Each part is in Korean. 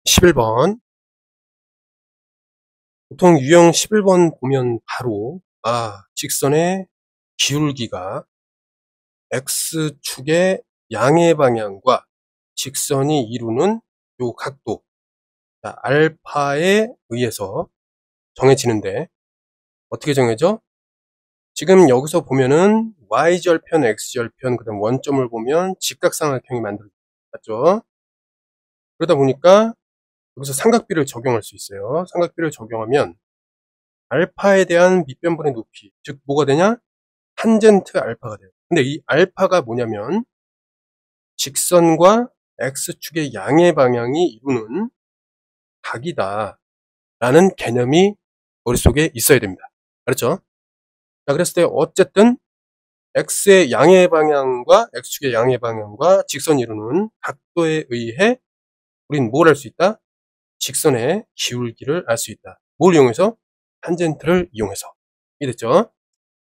11번. 보통 유형 11번 보면 바로 직선의 기울기가 x축의 양의 방향과 직선이 이루는 요 각도 알파에 의해서 정해지는데, 어떻게 정해져? 지금 여기서 보면은 y절편, x절편, 그 다음 원점을 보면 직각삼각형이 만들어져. 맞죠? 그러다 보니까 여기서 삼각비를 적용할 수 있어요. 삼각비를 적용하면 알파에 대한 밑변분의 높이, 즉 뭐가 되냐? 탄젠트 알파가 돼요. 근데 이 알파가 뭐냐면 직선과 x축의 양의 방향이 이루는 각이다 라는 개념이 머릿속에 있어야 됩니다. 알았죠? 자, 그랬을 때 어쨌든 x의 양의 방향과 x축의 양의 방향과 직선이 이루는 각도에 의해 우린 뭘 알 수 있다? 직선의 기울기를 알 수 있다. 뭘 이용해서? 탄젠트를 이용해서. 이해됐죠?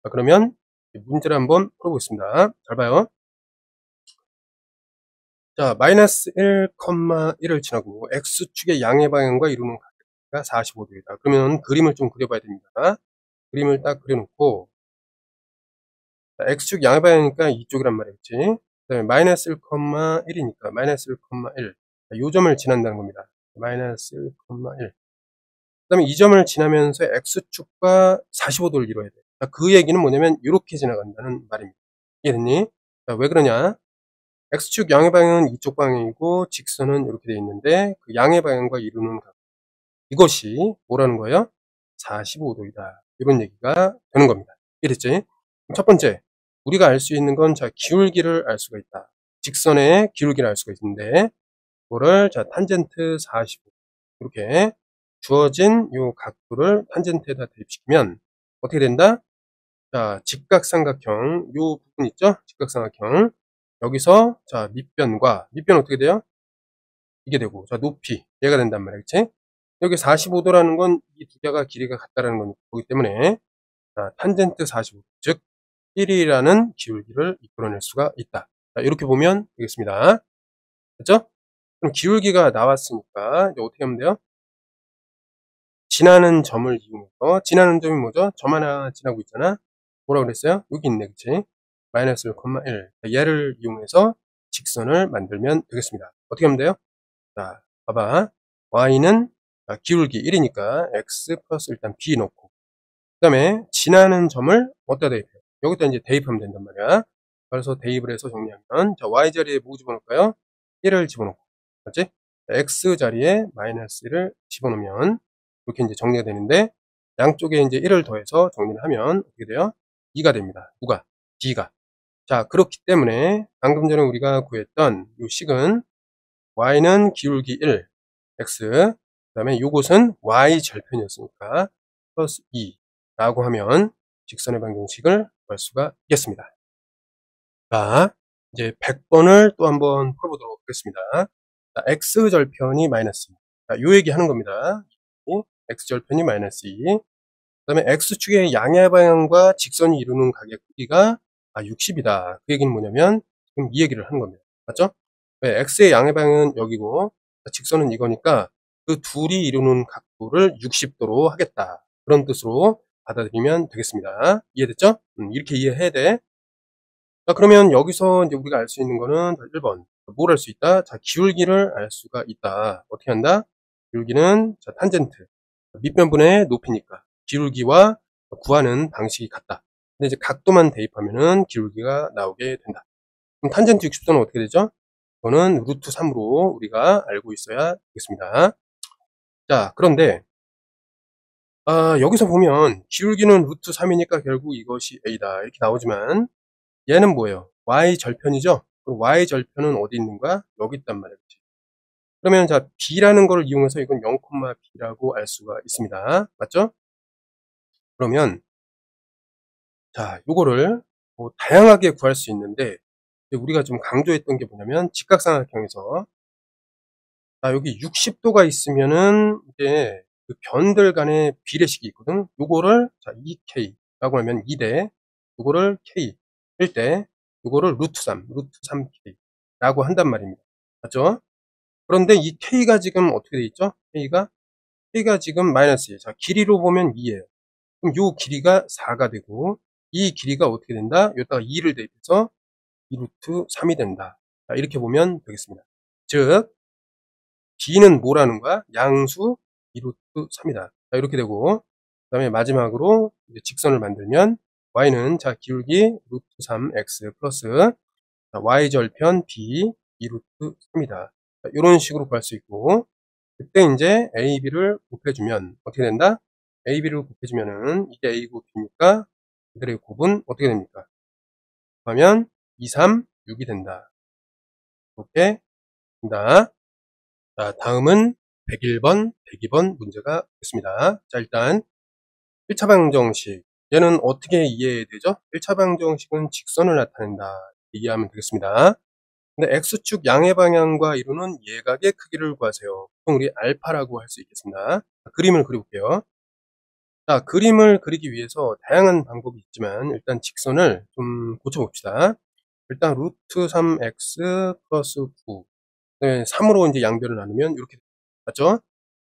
자, 그러면 문제를 한번 풀어보겠습니다. 잘 봐요. 자, 마이너스 1,1을 지나고 x축의 양의 방향과 이루는 각도가 45도이다. 그러면 그림을 좀 그려봐야 됩니다. 그림을 딱 그려놓고, 자, x축 양의 방향이니까 이쪽이란 말이겠지. 그 다음에 마이너스 1,1이니까 마이너스 1,1. 요 점을 지난다는 겁니다. 마이너스 1,1. 그 다음에 이 점을 지나면서 x축과 45도를 이뤄야 돼. 자, 그 얘기는 뭐냐면 이렇게 지나간다는 말입니다. 이해됐니? 자, 왜 그러냐? x축 양의 방향은 이쪽 방향이고 직선은 이렇게 되어 있는데 그 양의 방향과 이루는 각, 이것이 뭐라는 거예요? 45도이다. 이런 얘기가 되는 겁니다. 이해됐지? 첫 번째, 우리가 알 수 있는 건 자, 기울기를 알 수가 있다. 직선의 기울기를 알 수가 있는데 그거를 자, 탄젠트 45 이렇게 주어진 요 각도를 탄젠트에다 대입시키면 어떻게 된다? 자, 직각삼각형 요 부분 있죠? 직각삼각형 여기서 자, 밑변 어떻게 돼요? 이게 되고, 자, 높이 얘가 된단 말이야, 그치? 여기 45도라는 건 이 두 개가 길이가 같다라는 거기 때문에 자, 탄젠트 45도, 즉 1이라는 기울기를 이끌어낼 수가 있다. 자, 이렇게 보면 되겠습니다. 됐죠? 그럼 기울기가 나왔으니까 이제 어떻게 하면 돼요? 지나는 점을 이용해서, 지나는 점이 뭐죠? 점 하나 지나고 있잖아. 뭐라고 그랬어요? 여기 있네, 그치? 마이너스 1,1. 얘를 이용해서 직선을 만들면 되겠습니다. 어떻게 하면 돼요? 자, 봐봐. y는 기울기 1이니까 x 플러스 일단 b 넣고, 그 다음에 지나는 점을 어디다 대입해요? 여기다 이제 대입하면 된단 말이야. 그래서 대입을 해서 정리하면, 자, y 자리에 뭐 집어넣을까요? 1을 집어넣고, 맞지? x 자리에 마이너스 1을 집어넣으면 이렇게 이제 정리가 되는데, 양쪽에 이제 1을 더해서 정리를 하면 어떻게 돼요? 2가 됩니다. 누가? b가. 자, 그렇기 때문에 방금 전에 우리가 구했던 이 식은 y는 기울기 1, x, 그 다음에 요것은 y 절편이었으니까 플러스 2라고 하면 직선의 방정식을 구할 수가 있겠습니다. 자, 이제 100번을 또 한번 풀어보도록 하겠습니다. 자, x 절편이 마이너스 2. 자, 요 얘기 하는 겁니다. x 절편이 마이너스 2. 그 다음에 x축의 양의 방향과 직선이 이루는 각의 크기가 60이다. 그 얘기는 뭐냐면 지금 이 얘기를 하는 겁니다. 맞죠? 네, x의 양의 방향은 여기고 직선은 이거니까 그 둘이 이루는 각도를 60도로 하겠다. 그런 뜻으로 받아들이면 되겠습니다. 이해됐죠? 이렇게 이해해야 돼. 자, 그러면 여기서 이제 우리가 알 수 있는 거는 1번. 뭘 알 수 있다? 자, 기울기를 알 수가 있다. 어떻게 한다? 기울기는 자, 탄젠트. 밑변분의 높이니까 기울기와 구하는 방식이 같다. 근데 이제 각도만 대입하면은 기울기가 나오게 된다. 그럼 탄젠트 60도는 어떻게 되죠? 이거는 루트 3으로 우리가 알고 있어야 되겠습니다. 자, 그런데 여기서 보면 기울기는 루트 3이니까 결국 이것이 A다 이렇게 나오지만 얘는 뭐예요? Y절편이죠? 그럼 Y절편은 어디 있는가? 여기 있단 말이에요. 그러면 자, B라는 걸 이용해서 이건 0,B라고 알 수가 있습니다. 맞죠? 그러면 자, 요거를 뭐 다양하게 구할 수 있는데 우리가 좀 강조했던 게 뭐냐면 직각삼각형에서 여기 60도가 있으면은 이제 그 변들 간의 비례식이 있거든. 요거를 자, 2K라고 하면 2대 요거를 K일 때 요거를 루트 3K라고 한단 말입니다. 맞죠? 그런데 이 k가 지금 어떻게 돼 있죠? k가 지금 마이너스 1. 자, 길이로 보면 2예요. 그럼 요 길이가 4가 되고 이 길이가 어떻게 된다? 여기다가 2를 대입해서 2 루트 3이 된다. 자, 이렇게 보면 되겠습니다. 즉 b는 뭐라는 거야? 양수 2 루트 3이다. 자, 이렇게 되고 그다음에 마지막으로 이제 직선을 만들면 y는 자 기울기 루트 3x 플러스 자, y절편 b 2 루트 3이다. 자, 이런 식으로 구할 수 있고 그때 이제 a, b를 곱해주면 어떻게 된다? a, b를 곱해주면은 이게 a고 b니까 이들의 곱은 어떻게 됩니까? 그러면 2, 3, 6이 된다. 이렇게 된다. 자, 다음은 101번, 102번 문제가 있습니다. 자, 일단 1차 방정식. 얘는 어떻게 이해되죠? 1차 방정식은 직선을 나타낸다. 이해하면 되겠습니다. 근데 x축 양의 방향과 이루는 예각의 크기를 구하세요. 보통 우리 알파라고 할 수 있겠습니다. 자, 그림을 그려볼게요. 자, 그림을 그리기 위해서 다양한 방법이 있지만 일단 직선을 좀 고쳐봅시다. 일단 루트 3x 플러스 9 3으로 이제 양변을 나누면 이렇게 맞죠?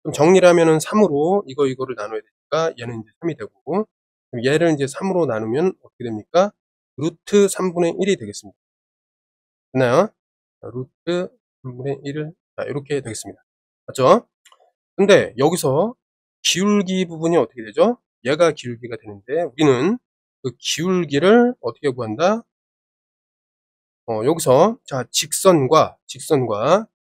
그럼 정리를 하면은 3으로 이거를 나눠야 되니까 얘는 이제 3이 되고 그럼 얘를 이제 3으로 나누면 어떻게 됩니까? 루트 3분의 1이 되겠습니다. 됐나요? 자, 루트 3분의 1을 자, 이렇게 되겠습니다. 맞죠? 근데 여기서 기울기 부분이 어떻게 되죠? 얘가 기울기가 되는데 우리는 그 기울기를 어떻게 구한다? 여기서 자 직선과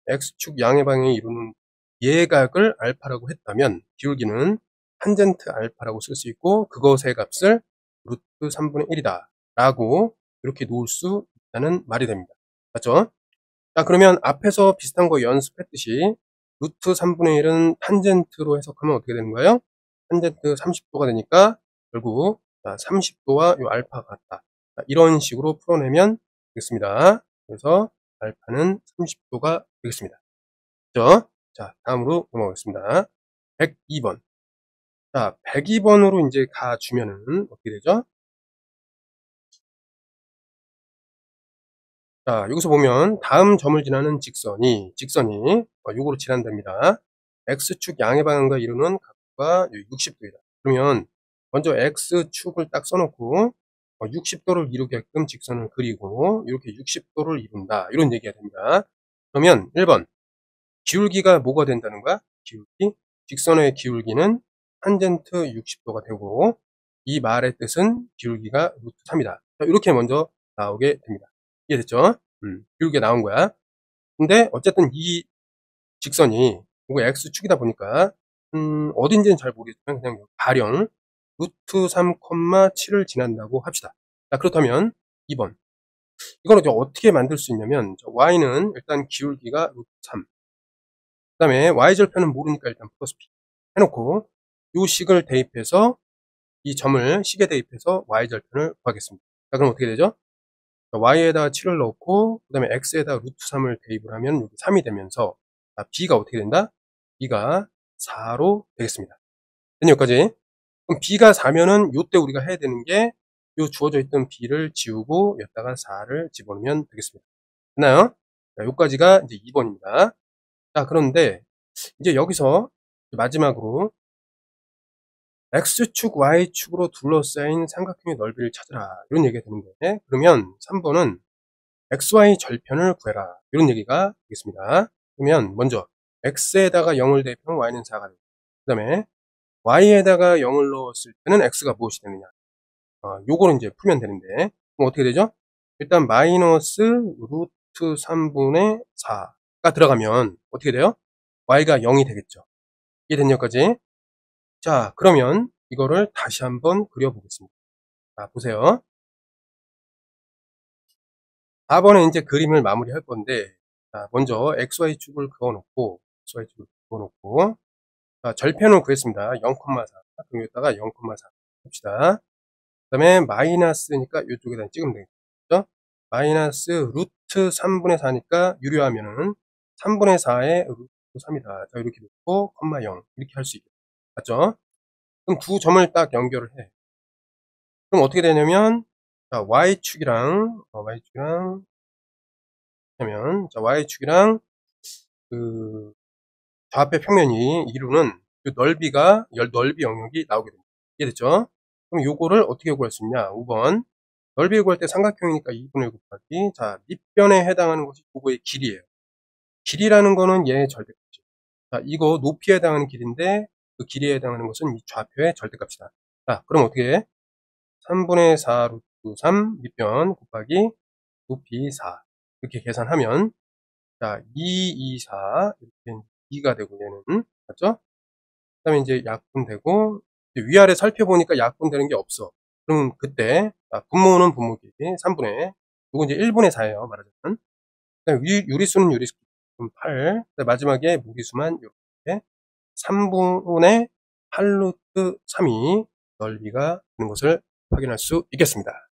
x축 양의 방향이 이루는 예각을 알파라고 했다면 기울기는 탄젠트 알파라고 쓸 수 있고 그것의 값을 루트 3분의 1이다 라고 이렇게 놓을 수 있다는 말이 됩니다. 맞죠? 자, 그러면 앞에서 비슷한 거 연습했듯이 루트 3분의 1은 탄젠트로 해석하면 어떻게 되는 거예요? 탄젠트 30도가 되니까 결국 30도와 요 알파가 같다. 자, 이런 식으로 풀어내면 되겠습니다. 그래서 알파는 30도가 되겠습니다. 그죠? 자, 다음으로 넘어가겠습니다. 102번. 자, 102번으로 이제 가주면은 어떻게 되죠? 자, 여기서 보면 다음 점을 지나는 직선이 요거로 지난답니다. x축 양의 방향과 이루는 각도가 60도이다. 그러면 먼저 x축을 딱 써놓고 60도를 이루게끔 직선을 그리고 이렇게 60도를 이룬다. 이런 얘기가 됩니다. 그러면 1번 기울기가 뭐가 된다는 거야? 기울기 직선의 기울기는 탄젠트 60도가 되고 이 말의 뜻은 기울기가 루트 3이다. 이렇게 먼저 나오게 됩니다. 이해됐죠? 기울기가 나온 거야. 근데 어쨌든 이 직선이 이거 x축이다 보니까 어딘지는 잘 모르겠지만 그냥 가령 루트 3, 7을 지난다고 합시다. 자, 그렇다면 2번 이걸 이제 어떻게 만들 수 있냐면 y는 일단 기울기가 루트 3 그 다음에 y절편은 모르니까 일단 플러스 b 해놓고 요 식을 대입해서 이 점을 식에 대입해서 y절편을 구하겠습니다. 자, 그럼 어떻게 되죠? y에다가 7을 넣고 그 다음에 x에다가 루트 3을 대입을 하면 여기 3이 되면서 b가 어떻게 된다? b가 4로 되겠습니다. 됐냐 여기까지? 그럼 b가 4면은 요때 우리가 해야 되는 게 요 주어져 있던 b를 지우고 여기다가 4를 집어넣으면 되겠습니다. 됐나요? 자, 요까지가 이제 2번입니다. 자, 그런데 이제 여기서 마지막으로 x축, y축으로 둘러싸인 삼각형의 넓이를 찾으라 이런 얘기가 되는데 그러면 3번은 xy 절편을 구해라 이런 얘기가 되겠습니다. 그러면 먼저 x에다가 0을 대입하면 y는 4가 되고 그 다음에 y에다가 0을 넣었을 때는 x가 무엇이 되느냐 요거를 이제 풀면 되는데 그럼 어떻게 되죠? 일단 마이너스 루트 3분의 4가 들어가면 어떻게 돼요? y가 0이 되겠죠. 이해됐냐 여기까지? 자, 그러면 이거를 다시 한번 그려보겠습니다. 자, 보세요. 4번에 이제 그림을 마무리할 건데, 자, 먼저 XY축을 그어놓고, 자, 절편을 구했습니다. 0,4. 그럼 여기다가 0,4 합시다. 그 다음에 마이너스니까 이쪽에다 찍으면 되겠죠? 마이너스 루트 3분의 4니까 유료하면은 3분의 4에 루트 3이다. 자, 이렇게 놓고, 콤마 0. 이렇게 할 수 있겠죠. 맞죠? 그럼 두 점을 딱 연결을 해. 그럼 어떻게 되냐면, 자, Y축이랑, 하면, 자, Y축이랑 그 좌표 평면이 이루는 그 넓이가 넓이 영역이 나오게 됩니다. 이해됐죠? 그럼 요거를 어떻게 구할 수 있냐? 5번 넓이 구할 때 삼각형이니까 2분의 1 곱하기 자 밑변에 해당하는 것이 요거의 길이에요. 길이라는 거는 얘의 절대값이죠. 자 이거 높이에 해당하는 길인데 그 길이에 해당하는 것은 이 좌표의 절대값이다. 자 그럼 어떻게 해? 3분의 4 루트 3 밑변 곱하기 높이 4 이렇게 계산하면 자 2, 2, 4 이렇게 2가 되고 얘는 맞죠? 그 다음에 이제 약분되고 위아래 살펴보니까 약분되는 게 없어. 그럼 그때 분모는 분모 길이 3분의 이거 이제 1분의 4예요 말하자면. 그다음에 유리수는 유리수 그럼 8 마지막에 무리수만 이렇게 3분의 8 루트 3이 넓이가 되는 것을 확인할 수 있겠습니다.